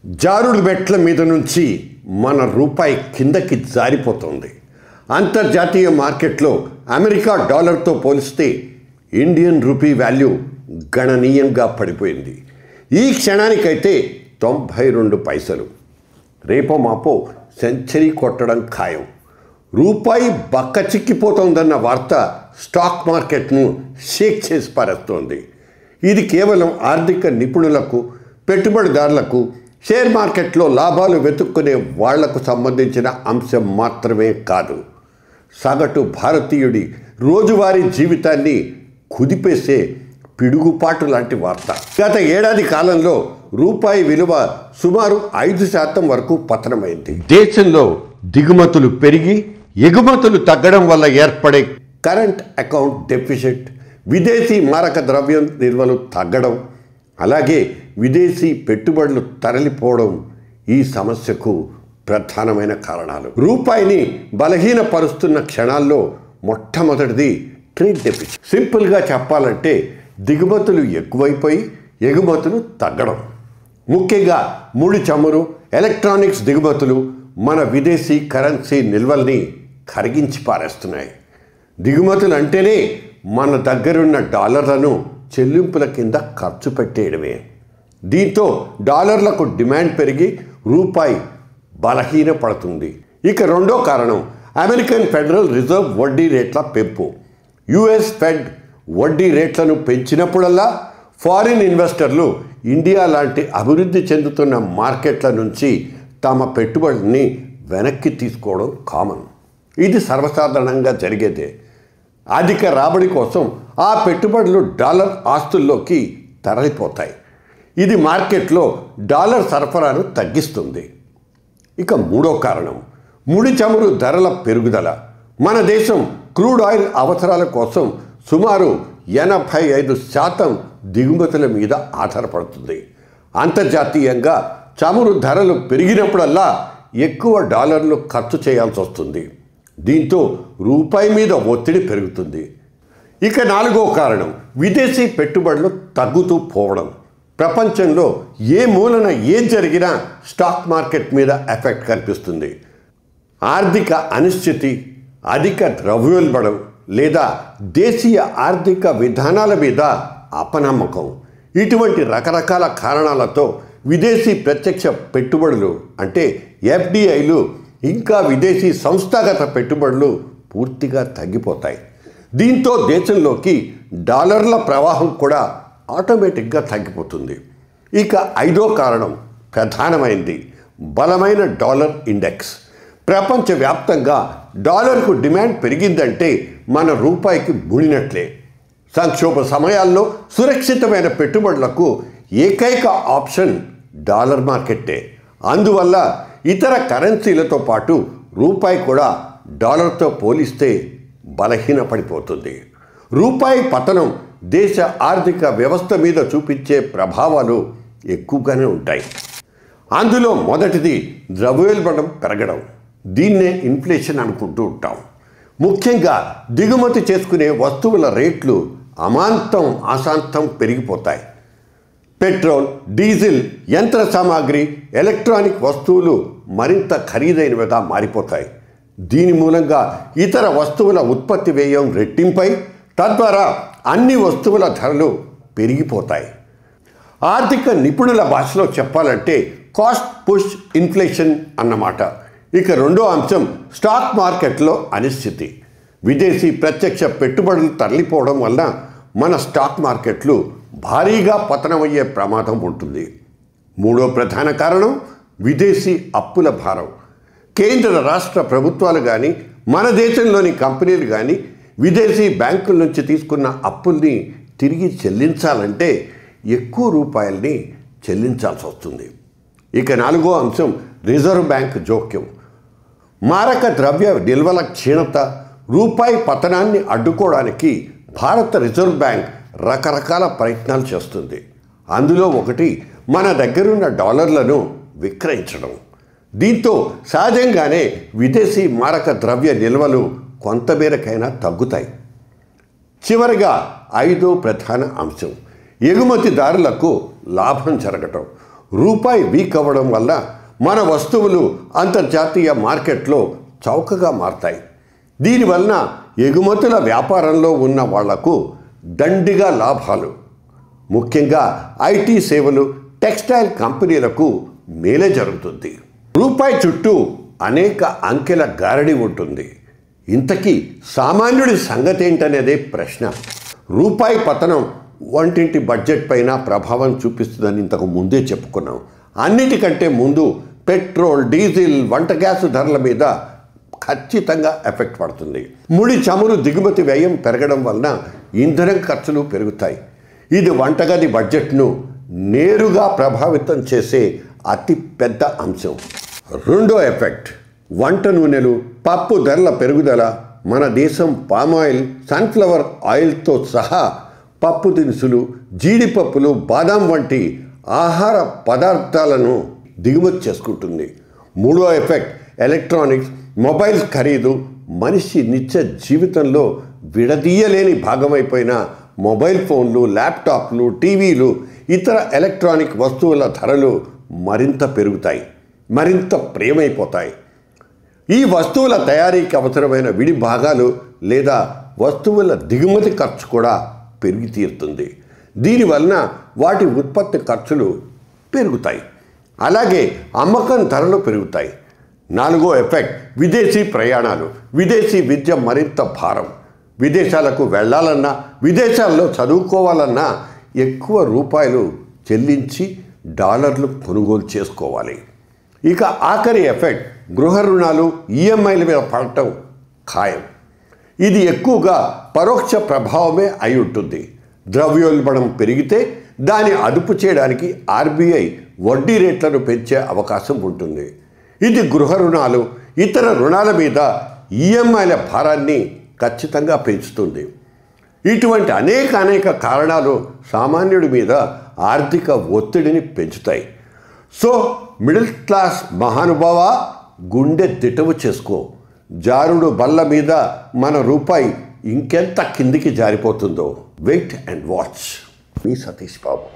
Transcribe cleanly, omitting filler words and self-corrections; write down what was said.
జారుడు మెట్ల మీద నుంచి మన రూపాయి కిందకి జారిపోతుంది. అంతర్జాతీయ మార్కెట్లో అమెరికా డాలర్తో పోలిస్తే ఇండియన్ రూపీ వాల్యూ గణనీయంగా పడిపోయింది. ఈ క్షణానికైతే 92 పైసలు. రేపో మాపో సెంచరీ కొట్టడం ఖాయం. రూపాయి బక్క చిక్కిపోతోందన్న వార్త స్టాక్ మార్కెట్ను షేక్ చేసి పారేస్తోంది. ఇది కేవలం ఆర్థిక నిపుణులకు, పెట్టుబడిదారులకు, షేర్ మార్కెట్లో లాభాలు వెతుక్కునే వాళ్లకు సంబంధించిన అంశం మాత్రమే కాదు. సగటు భారతీయుడి రోజువారీ జీవితాన్ని కుదిపేసే పిడుగుపాటు లాంటి వార్త. గత ఏడాది కాలంలో రూపాయి విలువ సుమారు 5% వరకు పతనమైంది. దేశంలో దిగుమతులు పెరిగి ఎగుమతులు తగ్గడం వల్ల ఏర్పడే కరెంట్ అకౌంట్ డెఫిసిట్, విదేశీ మారక ద్రవ్యం నిల్వలు తగ్గడం, అలాగే విదేశీ పెట్టుబడులు తరలిపోవడం ఈ సమస్యకు ప్రధానమైన కారణాలు. రూపాయిని బలహీనపరుస్తున్న క్షణాల్లో మొట్టమొదటిది ట్రేడ్ డెఫిసిట్. సింపుల్గా చెప్పాలంటే దిగుమతులు ఎక్కువైపోయి ఎగుమతులు తగ్గడం. ముఖ్యంగా ముడి చమురు, ఎలక్ట్రానిక్స్ దిగుమతులు మన విదేశీ కరెన్సీ నిల్వల్ని కరిగించి పారేస్తున్నాయి. దిగుమతులు అంటేనే మన దగ్గరున్న డాలర్లను చెల్లింపుల కింద ఖర్చు పెట్టేయడమే. దీంతో డాలర్లకు డిమాండ్ పెరిగి రూపాయి బలహీనపడుతుంది. ఇక రెండో కారణం అమెరికన్ ఫెడరల్ రిజర్వ్ వడ్డీ రేట్ల పెంపు. యుఎస్ ఫెడ్ వడ్డీ రేట్లను పెంచినప్పుడల్లా ఫారిన్ ఇన్వెస్టర్లు ఇండియా లాంటి అభివృద్ధి చెందుతున్న మార్కెట్ల నుంచి తమ పెట్టుబడిని వెనక్కి తీసుకోవడం కామన్. ఇది సర్వసాధారణంగా జరిగేదే. అధిక రాబడి కోసం ఆ పెట్టుబడులు డాలర్ ఆస్తుల్లోకి తరలిపోతాయి. ఇది మార్కెట్లో డాలర్ సరఫరాను తగ్గిస్తుంది. ఇక మూడో కారణం ముడి చమురు ధరల పెరుగుదల. మన దేశం క్రూడ్ ఆయిల్ అవసరాల కోసం సుమారు 85% దిగుమతుల మీద ఆధారపడుతుంది. అంతర్జాతీయంగా చమురు ధరలు పెరిగినప్పుడల్లా ఎక్కువ డాలర్లు ఖర్చు చేయాల్సి వస్తుంది. దీంతో రూపాయి మీద ఒత్తిడి పెరుగుతుంది. ఇక నాలుగో కారణం విదేశీ పెట్టుబడులు తగ్గుతూ పోవడం. ప్రపంచంలో ఏ మూలన ఏం జరిగినా స్టాక్ మార్కెట్ మీద ఎఫెక్ట్ కనిపిస్తుంది. ఆర్థిక అనిశ్చితి, అధిక ద్రవ్యోల్బణం లేదా దేశీయ ఆర్థిక విధానాల మీద అపనమ్మకం, ఇటువంటి రకరకాల కారణాలతో విదేశీ ప్రత్యక్ష పెట్టుబడులు అంటే ఎఫ్డిఐలు ఇంకా విదేశీ సంస్థాగత పెట్టుబడులు పూర్తిగా తగ్గిపోతాయి. దీంతో దేశంలోకి డాలర్ల ప్రవాహం కూడా ఆటోమేటిక్గా తగ్గిపోతుంది. ఇక ఐదో కారణం ప్రధానమైనది బలమైన డాలర్ ఇండెక్స్. ప్రపంచవ్యాప్తంగా డాలర్కు డిమాండ్ పెరిగిందంటే మన రూపాయికి ముడినట్లే. సంక్షోభ సమయాల్లో సురక్షితమైన పెట్టుబడులకు ఏకైక ఆప్షన్ డాలర్ మార్కెట్టే. అందువల్ల ఇతర కరెన్సీలతో పాటు రూపాయి కూడా డాలర్తో పోలిస్తే బలహీనపడిపోతుంది. రూపాయి పతనం దేశ ఆర్థిక వ్యవస్థ మీద చూపించే ప్రభావాలు ఎక్కువగానే ఉంటాయి. అందులో మొదటిది ద్రవ్యోల్బణం పెరగడం. దీన్నే ఇన్ఫ్లేషన్ అనుకుంటూ ఉంటాం. ముఖ్యంగా దిగుమతి చేసుకునే వస్తువుల రేట్లు అమాంతం అశాంతం పెరిగిపోతాయి. పెట్రోల్, డీజిల్, యంత్ర సామాగ్రి, ఎలక్ట్రానిక్ వస్తువులు మరింత ఖరీదైనవిగా మారిపోతాయి. దీని మూలంగా ఇతర వస్తువుల ఉత్పత్తి వ్యయం రెట్టింపై తద్వారా అన్ని వస్తువుల ధరలు పెరిగిపోతాయి. ఆర్థిక నిపుణుల భాషలో చెప్పాలంటే కాస్ట్ పుష్ ఇన్ఫ్లేషన్ అన్నమాట. ఇక రెండో అంశం స్టాక్ మార్కెట్లో అనిశ్చితి. విదేశీ ప్రత్యక్ష పెట్టుబడులు తరలిపోవడం వల్ల మన స్టాక్ మార్కెట్లు భారీగా పతనమయ్యే ప్రమాదం ఉంటుంది. మూడో ప్రధాన కారణం విదేశీ అప్పుల భారం. కేంద్ర రాష్ట్ర ప్రభుత్వాలు కానీ మన దేశంలోని కంపెనీలు కానీ విదేశీ బ్యాంకుల నుంచి తీసుకున్న అప్పుల్ని తిరిగి చెల్లించాలంటే ఎక్కువ రూపాయల్ని చెల్లించాల్సి వస్తుంది. ఇక నాలుగో అంశం రిజర్వ్ బ్యాంక్ జోక్యం. మారక ద్రవ్య నిల్వల క్షీణత, రూపాయి పతనాన్ని అడ్డుకోవడానికి భారత రిజర్వ్ బ్యాంక్ రకరకాల ప్రయత్నాలు చేస్తుంది. అందులో ఒకటి మన దగ్గరున్న డాలర్లను విక్రయించడం. దీంతో సహజంగానే విదేశీ మారక ద్రవ్య నిల్వలు కొంతమేరకైనా తగ్గుతాయి. చివరిగా ఐదో ప్రధాన అంశం ఎగుమతిదారులకు లాభం జరగటం. రూపాయి వీక్ అవ్వడం వల్ల మన వస్తువులు అంతర్జాతీయ మార్కెట్లో చౌకగా మారతాయి. దీనివలన ఎగుమతుల వ్యాపారంలో ఉన్న వాళ్లకు దండిగా లాభాలు. ముఖ్యంగా ఐటీ సేవలు, టెక్స్టైల్ కంపెనీలకు మేలే జరుగుతుంది. రూపాయి చుట్టూ అనేక అంకెల గారడి ఉంటుంది. ఇంతకీ సామాన్యుడి సంగతి ఏంటనేదే ప్రశ్న. రూపాయి పతనం వంటింటి బడ్జెట్ పైన ప్రభావం చూపిస్తుందని ఇంతకు ముందే చెప్పుకున్నాం. అన్నిటికంటే ముందు పెట్రోల్, డీజిల్, వంట గ్యాస్ ధరల మీద ఖచ్చితంగా ఎఫెక్ట్ పడుతుంది. ముడి చమురు దిగుమతి వ్యయం పెరగడం వలన ఇంధనం ఖర్చులు పెరుగుతాయి. ఇది వంటగది బడ్జెట్ను నేరుగా ప్రభావితం చేసే అతి పెద్ద అంశం. రెండో ఎఫెక్ట్ వంట నూనెలు, పప్పు ధరల పెరుగుదల. మన దేశం పామాయిల్, సన్ఫ్లవర్ ఆయిల్తో సహా పప్పు దినుసులు, జీడిపప్పులు, బాదాం వంటి ఆహార పదార్థాలను దిగుమతి చేసుకుంటుంది. మూడో ఎఫెక్ట్ ఎలక్ట్రానిక్స్, మొబైల్స్ ఖరీదు. మనిషి నిత్య జీవితంలో విడదీయలేని భాగమైపోయిన మొబైల్ ఫోన్లు, ల్యాప్టాప్లు, టీవీలు, ఇతర ఎలక్ట్రానిక్ వస్తువుల ధరలు మరింత పెరుగుతాయి, మరింత ప్రియమైపోతాయి. ఈ వస్తువుల తయారీకి అవసరమైన విడి భాగాలు లేదా వస్తువుల దిగుమతి ఖర్చు కూడా పెరిగి తీరుతుంది. దీనివలన వాటి ఉత్పత్తి ఖర్చులు పెరుగుతాయి. అలాగే అమ్మకం ధరలు పెరుగుతాయి. నాలుగో ఎఫెక్ట్ విదేశీ ప్రయాణాలు, విదేశీ విద్య మరింత భారం. విదేశాలకు వెళ్ళాలన్నా, విదేశాల్లో చదువుకోవాలన్నా ఎక్కువ రూపాయలు చెల్లించి డాలర్లు కొనుగోలు చేసుకోవాలి. ఇక ఆఖరి ఎఫెక్ట్ గృహ రుణాలు, ఈఎంఐల మీద పడటం ఖాయం. ఇది ఎక్కువగా పరోక్ష ప్రభావమే అయి ఉంటుంది. ద్రవ్యోల్బణం పెరిగితే దాన్ని అదుపు చేయడానికి ఆర్బీఐ వడ్డీ రేట్లను పెంచే అవకాశం ఉంటుంది. ఇది గృహ రుణాలు, ఇతర రుణాల మీద ఈఎంఐల భారాన్ని ఖచ్చితంగా పెంచుతుంది. ఇటువంటి అనేక కారణాలు సామాన్యుడి మీద ఆర్థిక ఒత్తిడిని పెంచుతాయి. సో మిడిల్ క్లాస్ మహానుభావ, గుండె దిటవు చేసుకో. జారుడు బల్ల మీద మన రూపాయి ఇంకెంత కిందికి జారిపోతుందో వెయిట్ అండ్ వాచ్. మీ సతీష్ బాబు.